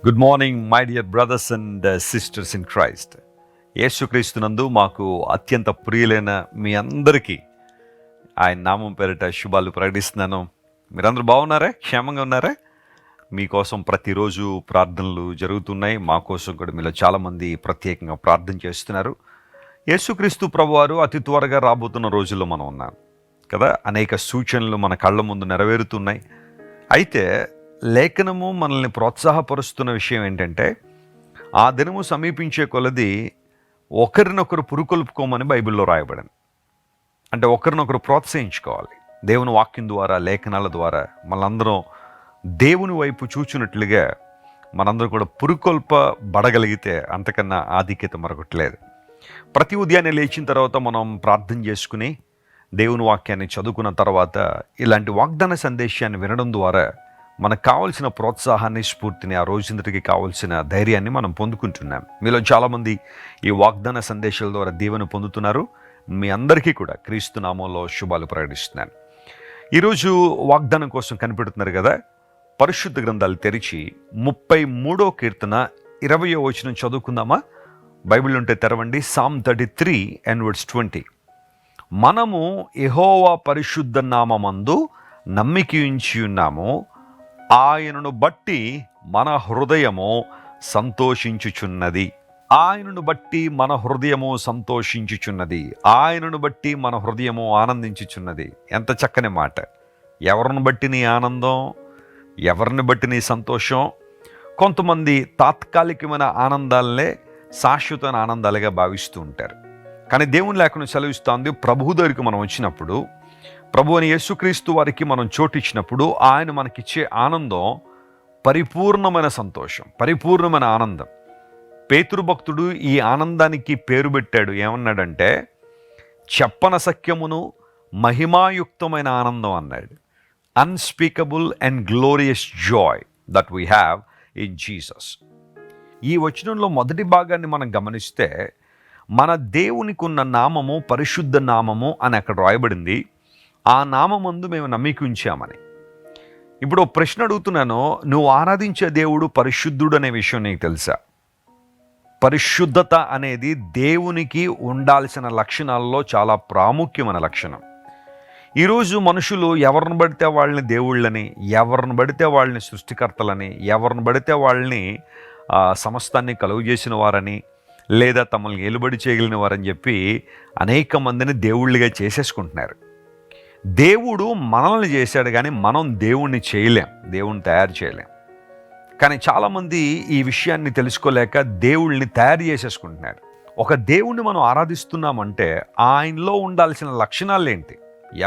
Good morning my dear brothers and sisters in Christ. యేసుక్రీస్తునందు మాకు అత్యంత ప్రియులైన మీ అందరికీ ఆయన నామం పేరిట శుభాలు ప్రకటిస్తున్నాను. మీరందరూ బాగున్నారా? క్షేమంగా ఉన్నారా? మీకోసం ప్రతిరోజు ప్రార్థనలు జరుగుతున్నాయి. మా కోసం కూడా మీలో చాలామంది ప్రత్యేకంగా ప్రార్థన చేస్తున్నారు. యేసుక్రీస్తు ప్రభువారు అతి త్వరగా రాబోతున్న రోజుల్లో మనం ఉన్నాం కదా. అనేక సూచనలు మన కళ్ళ ముందు నెరవేరుతున్నాయి. అయితే లేఖనము మనల్ని ప్రోత్సాహపరుస్తున్న విషయం ఏంటంటే, ఆ దినము సమీపించే కొలది ఒకరినొకరు పురుకొల్పుకోమని బైబిల్లో రాయబడింది. అంటే ఒకరినొకరు ప్రోత్సహించుకోవాలి. దేవుని వాక్యం ద్వారా, లేఖనాల ద్వారా మనందరం దేవుని వైపు చూచినట్లుగా మనందరం కూడా పురుకొల్పబడగలిగితే అంతకన్నా ఆధిక్యత మరొకటి లేదు. ప్రతి ఉదయాన్నే లేచిన తర్వాత మనం ప్రార్థన చేసుకుని దేవుని వాక్యాన్ని చదువుకున్న తర్వాత ఇలాంటి వాగ్దాన సందేశాన్ని వినడం ద్వారా మనకు కావాల్సిన ప్రోత్సాహాన్ని, స్ఫూర్తిని, ఆ రోజుందరికి కావాల్సిన ధైర్యాన్ని మనం పొందుకుంటున్నాం. మీలో చాలామంది ఈ వాగ్దాన సందేశాల ద్వారా దీవెన పొందుతున్నారు. మీ అందరికీ కూడా క్రీస్తు నామంలో శుభాలు ప్రకటిస్తున్నాను. ఈరోజు వాగ్దానం కోసం కనిపెడుతున్నారు కదా. పరిశుద్ధ గ్రంథాలు తెరిచి 33వ కీర్తన 20వ వచనం చదువుకుందామా? బైబిల్ ఉంటే తెరవండి. Psalm 33 and verse 20. మనము యెహోవా పరిశుద్ధ నామమందు నమ్మికించి ఉన్నాము, ఆయనను బట్టి మన హృదయము సంతోషించుచున్నది. ఆయనను బట్టి మన హృదయము సంతోషించుచున్నది. ఆయనను బట్టి మన హృదయము ఆనందించుచున్నది. ఎంత చక్కని మాట! ఎవరిని బట్టి నీ ఆనందం? ఎవరిని బట్టి నీ సంతోషం? కొంతమంది తాత్కాలికమైన ఆనందాలనే శాశ్వతమైన ఆనందాలుగా భావిస్తూ ఉంటారు. కానీ దేవుని లేఖనం సెలవిస్తోంది, ప్రభు దగ్గరికి మనం వచ్చినప్పుడు, ప్రభు అని యేసుక్రీస్తు వారికి మనం చోటిచ్చినప్పుడు ఆయన మనకిచ్చే ఆనందం పరిపూర్ణమైన సంతోషం, పరిపూర్ణమైన ఆనందం. పేతురు భక్తుడు ఈ ఆనందానికి పేరు పెట్టాడు. ఏమన్నాడంటే, చెప్పనసఖ్యమును మహిమాయుక్తమైన ఆనందం అన్నాడు. Unspeakable and glorious Joy that we have in Jesus. ఈ వచనంలో మొదటి భాగాన్ని మనం గమనిస్తే, మన దేవునికి ఉన్న నామము పరిశుద్ధ నామము అని అక్కడ రాయబడింది. ఆ నామమందు మేము నమ్మిక ఉంచామని. ఇప్పుడు ప్రశ్న అడుగుతున్నాను, నువ్వు ఆరాధించే దేవుడు పరిశుద్ధుడు అనే విషయం నీకు తెలుసా? పరిశుద్ధత అనేది దేవునికి ఉండాల్సిన లక్షణాల్లో చాలా ప్రాముఖ్యమైన లక్షణం. ఈరోజు మనుషులు ఎవరిని పడితే వాళ్ళని దేవుళ్ళని, ఎవరిని పడితే వాళ్ళని సృష్టికర్తలని, ఎవరిని పడితే వాళ్ళని సమస్తాన్ని కలుగు చేసిన వారని, లేదా తమల్ని ఏలుబడి చేయగలిగిన వారని చెప్పి అనేక మందిని దేవుళ్ళుగా చేసేసుకుంటున్నారు. దేవుడు మనల్ని చేశాడు, కానీ మనం దేవుణ్ణి చేయలేం, దేవుణ్ణి తయారు చేయలేం. కానీ చాలామంది ఈ విషయాన్ని తెలుసుకోలేక దేవుళ్ళని తయారు చేసేసుకుంటున్నారు. ఒక దేవుణ్ణి మనం ఆరాధిస్తున్నామంటే ఆయనలో ఉండాల్సిన లక్షణాలు ఏంటి?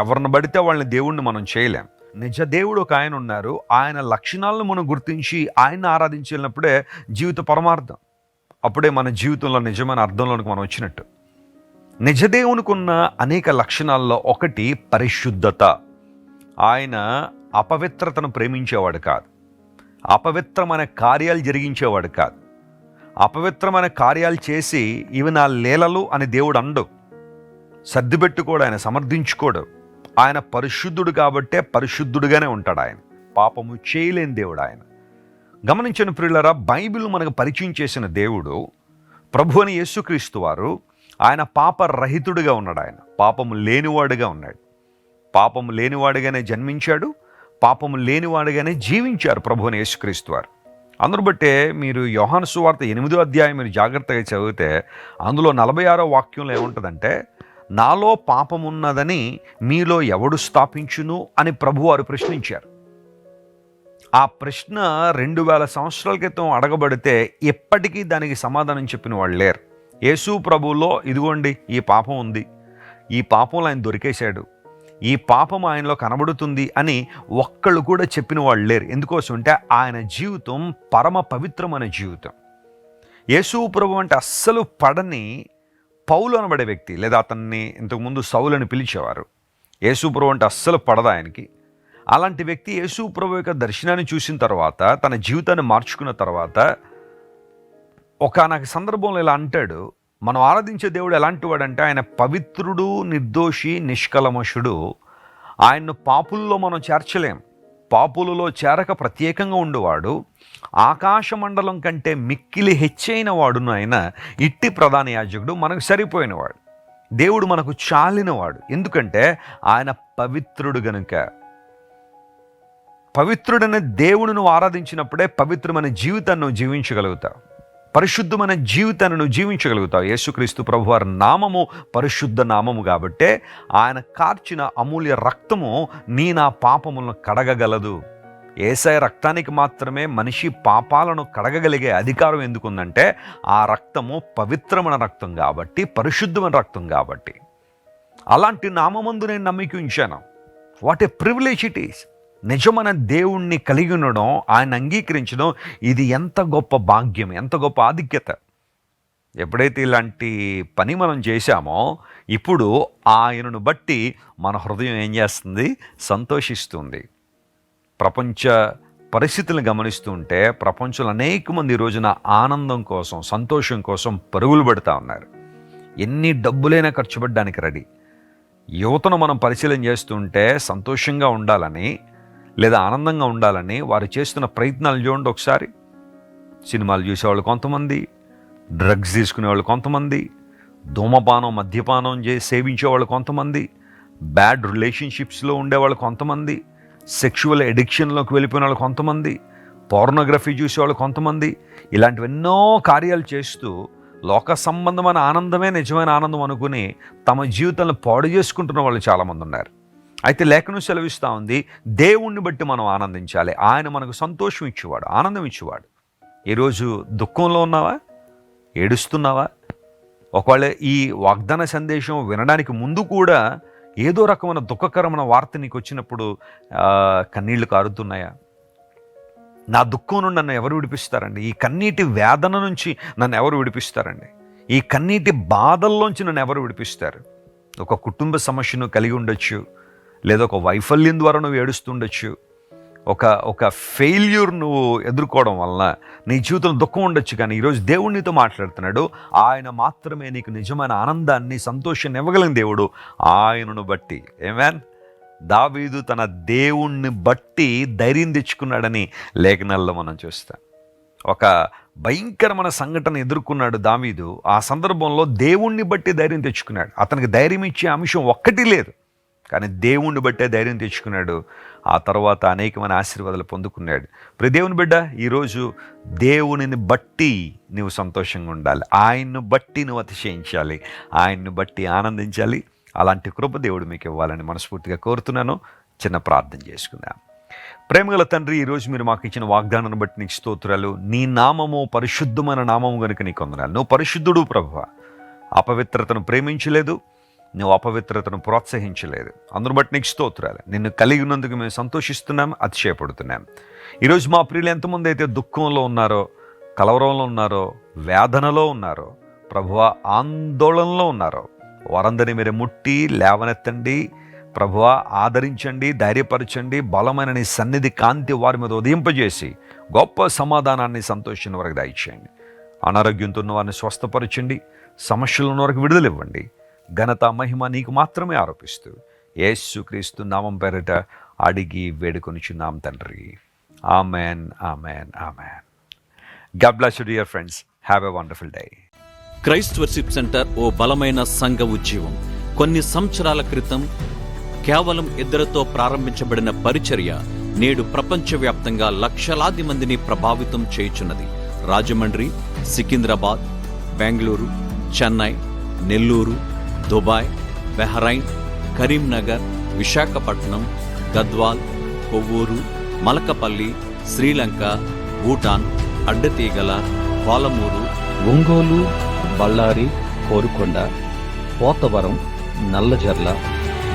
ఎవరిని పడితే వాళ్ళని దేవుణ్ణి మనం చేయలేం. నిజ దేవుడు ఒక ఆయన ఉన్నారు. ఆయన లక్షణాలను మనం గుర్తించి ఆయన్ని ఆరాధించినప్పుడే జీవిత పరమార్థం. అప్పుడే మన జీవితంలో నిజమైన అర్థంలోనికి మనం వచ్చినట్టు. నిజదేవునికి ఉన్న అనేక లక్షణాల్లో ఒకటి పరిశుద్ధత. ఆయన అపవిత్రతను ప్రేమించేవాడు కాదు. అపవిత్రమైన కార్యాలు జరిగించేవాడు కాదు. అపవిత్రమైన కార్యాలు చేసి ఇవి నా లీలలు అని దేవుడు అండు. సర్దిపెట్టుకోడు, ఆయన సమర్థించుకోడు. ఆయన పరిశుద్ధుడు కాబట్టే పరిశుద్ధుడుగానే ఉంటాడు. ఆయన పాపము చేయలేని దేవుడు ఆయన. గమనించిన ప్రియులారా, బైబిల్ మనకు పరిచయం చేసిన దేవుడు ప్రభు అని యేసుక్రీస్తు వారు, ఆయన పాపరహితుడిగా ఉన్నాడు. ఆయన పాపము లేనివాడుగా ఉన్నాడు. పాపము లేనివాడుగానే జన్మించాడు, పాపము లేనివాడుగానే జీవించారు ప్రభు అని యేసుక్రీస్తు వారు. అందును బట్టే మీరు యోహాను సువార్త 8వ అధ్యాయం మీరు జాగ్రత్తగా చదివితే అందులో 46వ వాక్యంలో ఏముంటుందంటే, నాలో పాపమున్నదని మీలో ఎవడు స్థాపించును అని ప్రభువారు ప్రశ్నించారు. ఆ ప్రశ్న 2000 సంవత్సరాల క్రితం అడగబడితే ఎప్పటికీ దానికి సమాధానం చెప్పిన వాళ్ళు లేరు. యేసు ప్రభువులో ఇదిగోండి ఈ పాపం ఉంది, ఈ పాపంలో ఆయన దొరికేశాడు, ఈ పాపం ఆయనలో కనబడుతుంది అని ఒక్కళ్ళు కూడా చెప్పిన వాళ్ళు లేరు. ఎందుకోసం అంటే ఆయన జీవితం పరమ పవిత్రమైన జీవితం. యేసు ప్రభు అంటే అస్సలు పడని పౌలు అనబడే వ్యక్తి, లేదా అతన్ని ఇంతకుముందు సౌలని పిలిచేవారు. యేసు ప్రభు అంటే అస్సలు పడదు ఆయనకి. అలాంటి వ్యక్తి యేసు ప్రభు యొక్క దర్శనాన్ని చూసిన తర్వాత, తన జీవితాన్ని మార్చుకున్న తర్వాత ఒకానొక సందర్భంలో ఇలా అంటాడు, మనం ఆరాధించే దేవుడు ఎలాంటి వాడంటే ఆయన పవిత్రుడు, నిర్దోషి, నిష్కల్మషుడు. ఆయన్ను పాపుల్లో మనం చేర్చలేం. పాపులలో చేరక ప్రత్యేకంగా ఉండువాడు, ఆకాశమండలం కంటే మిక్కిలి హెచ్చైన వాడును అయిన ఇట్టి ప్రధాన యాజకుడు మనకు సరిపోయినవాడు. దేవుడు మనకు చాలినవాడు. ఎందుకంటే ఆయన పవిత్రుడు గనుక. పవిత్రుడైన దేవుని నువ్వు ఆరాధించినప్పుడే పవిత్రమైన జీవితాన్ని నువ్వు జీవించగలుగుతావు, పరిశుద్ధమైన జీవితాన్ని నువ్వు జీవించగలుగుతావు. యేసుక్రీస్తు ప్రభువారి నామము పరిశుద్ధ నామము కాబట్టే ఆయన కార్చిన అమూల్య రక్తము నా పాపములను కడగగలదు. యేసయ్య రక్తానికి మాత్రమే మనిషి పాపాలను కడగగలిగే అధికారం ఎందుకుందంటే ఆ రక్తము పవిత్రమైన రక్తం కాబట్టి, పరిశుద్ధమైన రక్తం కాబట్టి. అలాంటి నామమందు నేను నమ్మిక ఉంచాను. What a privilege it is. నిజమైన దేవుణ్ణి కలిగి ఉండడం, ఆయన అంగీకరించడం, ఇది ఎంత గొప్ప భాగ్యం, ఎంత గొప్ప ఆధిక్యత. ఎప్పుడైతే ఇలాంటి పని మనం చేశామో ఇప్పుడు ఆయనను బట్టి మన హృదయం ఏం చేస్తుంది? సంతోషిస్తుంది. ప్రపంచ పరిస్థితులను గమనిస్తూ ఉంటే ప్రపంచంలో అనేక మంది ఈ రోజున ఆనందం కోసం, సంతోషం కోసం పరుగులు పెడతా ఉన్నారు. ఎన్ని డబ్బులైనా ఖర్చు పెట్టడానికి రెడీ. యువతను మనం పరిశీలన చేస్తుంటే సంతోషంగా ఉండాలని లేదా ఆనందంగా ఉండాలని వారు చేస్తున్న ప్రయత్నాలు చూడండి ఒకసారి. సినిమాలు చూసేవాళ్ళు కొంతమంది, డ్రగ్స్ తీసుకునేవాళ్ళు కొంతమంది, ధూమపానం మద్యపానం సేవించేవాళ్ళు కొంతమంది, బ్యాడ్ రిలేషన్షిప్స్లో ఉండేవాళ్ళు కొంతమంది, సెక్షువల్ ఎడిక్షన్లోకి వెళ్ళిపోయిన వాళ్ళు కొంతమంది, పోర్నోగ్రఫీ చూసేవాళ్ళు కొంతమంది, ఇలాంటివి ఎన్నో కార్యాలు చేస్తూ లోక సంబంధమైన ఆనందమే నిజమైన ఆనందం అనుకుని తమ జీవితాలను పాడు చేసుకుంటున్న వాళ్ళు చాలామంది ఉన్నారు. అయితే లేఖనం సెలవిస్తూ ఉంది, దేవుణ్ణి బట్టి మనం ఆనందించాలి. ఆయన మనకు సంతోషం ఇచ్చేవాడు, ఆనందం ఇచ్చేవాడు. ఈరోజు దుఃఖంలో ఉన్నావా? ఏడుస్తున్నావా? ఒకవేళ ఈ వాగ్దాన సందేశం వినడానికి ముందు కూడా ఏదో రకమైన దుఃఖకరమైన వార్త నీకు వచ్చినప్పుడు కన్నీళ్లు కారుతున్నాయా? నా దుఃఖం నుండి నన్ను ఎవరు విడిపిస్తారండి? ఈ కన్నీటి వేదన నుంచి నన్ను ఎవరు విడిపిస్తారండి? ఈ కన్నీటి బాధల్లోంచి నన్ను ఎవరు విడిపిస్తారు? ఒక కుటుంబ సమస్యను కలిగి ఉండొచ్చు, లేదా ఒక వైఫల్యం ద్వారా నువ్వు ఏడుస్తుండొచ్చు, ఒక ఫెయిల్యూర్ నువ్వు ఎదుర్కోవడం వలన నీ జీవితంలో దుఃఖం ఉండొచ్చు. కానీ ఈరోజు దేవుడు నీతో మాట్లాడుతున్నాడు. ఆయన మాత్రమే నీకు నిజమైన ఆనందాన్ని, సంతోషాన్ని ఇవ్వగలిగిన దేవుడు. ఆయనను బట్టి ఆమేన్. దావీదు తన దేవుణ్ణి బట్టి ధైర్యం తెచ్చుకున్నాడని లేఖనాల్లో మనం చూస్తాం. ఒక భయంకరమైన సంఘటన ఎదుర్కొన్నాడు దావీదు. ఆ సందర్భంలో దేవుణ్ణి బట్టి ధైర్యం తెచ్చుకున్నాడు. అతనికి ధైర్యం ఇచ్చే అంశం ఒక్కటి లేదు, కానీ దేవుణ్ణి బట్టే ధైర్యం తెచ్చుకున్నాడు. ఆ తర్వాత అనేకమైన ఆశీర్వాదాలు పొందుకున్నాడు. ప్రియ దేవుని బిడ్డ, ఈరోజు దేవునిని బట్టి నువ్వు సంతోషంగా ఉండాలి. ఆయన్ను బట్టి నువ్వు అతిశయించాలి, ఆయన్ను బట్టి ఆనందించాలి. అలాంటి కృప దేవుడు మీకు ఇవ్వాలని మనస్ఫూర్తిగా కోరుతున్నాను. చిన్న ప్రార్థన చేసుకుందాం. ప్రేమగల తండ్రి, ఈరోజు మీరు మాకు ఇచ్చిన వాగ్దానాన్ని బట్టి నీకు స్తోత్రాలు. నీ నామము పరిశుద్ధమైన నామము కనుక నీకు వందనాలు. నువ్వు పరిశుద్ధుడు ప్రభువా. అపవిత్రతను ప్రేమించలేదు, నువ్వు అపవిత్రతను ప్రోత్సహించలేదు. అందును బట్టి నీకు స్తోత్రాలు. నిన్ను కలిగి ఉన్నందుకు మేము సంతోషిస్తున్నాం, అతిశయపడుతున్నాం. ఈరోజు మా ప్రియులు ఎంతమంది అయితే దుఃఖంలో ఉన్నారో, కలవరంలో ఉన్నారో, వేదనలో ఉన్నారో, ప్రభువా ఆందోళనలో ఉన్నారో, వారందరినీ మీరు ముట్టి లేవనెత్తండి ప్రభువా. ఆదరించండి, ధైర్యపరచండి. బలమైన నీ సన్నిధి కాంతి వారి మీద ఉదయింపజేసి గొప్ప సమాధానాన్ని, సంతోషాన్ని వరకు దయచేయండి. అనారోగ్యంతో ఉన్న వారిని స్వస్థపరచండి. సమస్యలు ఉన్న వరకు విడుదల ఇవ్వండి. ఘనత మహిమ నీకు మాత్రమే ఆరోపిస్తూ యేసుక్రీస్తు నామం పేరిట అడిగి వేడుకొనిచున్నాం తండ్రి. Amen, amen, amen. God bless you dear friends. Have a wonderful day. Christ worship center ఓ బలమైన సంఘ ఉద్యమం. కొన్ని సంవత్సరాల క్రితం కేవలం 2 ప్రారంభించబడిన పరిచర్య నేడు ప్రపంచవ్యాప్తంగా లక్షలాది మందిని ప్రభావితం చేయుచున్నది. రాజమండ్రి, సికింద్రాబాద్, బెంగళూరు, చెన్నై, నెల్లూరు, దుబాయ్, బెహ్రైన్, కరీంనగర్, విశాఖపట్నం, గద్వాల్, కొవ్వూరు, మలకపల్లి, శ్రీలంక, భూటాన్, అడ్డతీగల, పాలమూరు, ఒంగోలు, బళ్ళారి, కోరుకొండ, పోతవరం, నల్లజర్ల,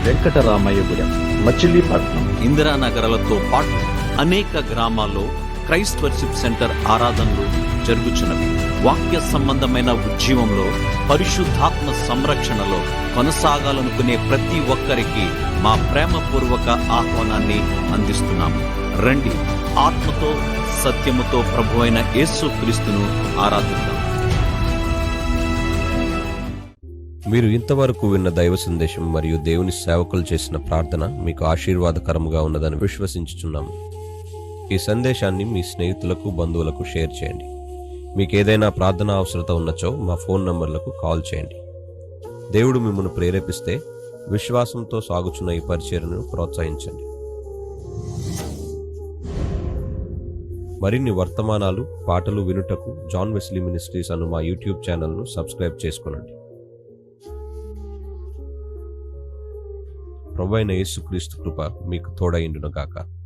వెంకటరామయ్యగూడెం, మచిలీపట్నం, ఇందిరానగరాలతో పాటు అనేక గ్రామాల్లో క్రైస్ట్ వర్షిప్ సెంటర్ ఆరాధనలు జరుగుచున్నవి. వాక్య సంబంధమైన ఉద్యమంలో, పరిశుద్ధాత్మ సంరక్షణలో కొనసాగాలనుకునే ప్రతి ఒక్కరికి మా ప్రేమపూర్వక ఆహ్వానాన్ని అందిస్తున్నాము. రండి, ఆత్మతో సత్యముతో ప్రభువైన యేసు క్రీస్తును ఆరాధిద్దాం. మీరు ఇంతవరకు విన్న దైవ సందేశం మరియు దేవుని సేవకులు చేసిన ప్రార్థన మీకు ఆశీర్వాదకరముగా ఉన్నదని విశ్వసించుచున్నాము. ఈ సందేశాన్ని మీ స్నేహితులకు, బంధువులకు షేర్ చేయండి. మీకు ఏదైనా ప్రార్థన అవసరత ఉన్నచో మా ఫోన్ నంబర్లకు కాల్ చేయండి. దేవుడు మిమ్మల్ని ప్రేరేపిస్తే విశ్వాసంతో సాగుచున్న ఈ పరిచర్యను ప్రోత్సహించండి. మరిన్ని వర్తమానాలు, పాటలు వినుటకు జాన్ వెస్లీ మినిస్ట్రీస్ అను మా యూట్యూబ్ ఛానల్ను సబ్స్క్రైబ్ చేసుకొనండి. ప్రభువైన యేసుక్రీస్తు కృప మీకు తోడైండును గాక.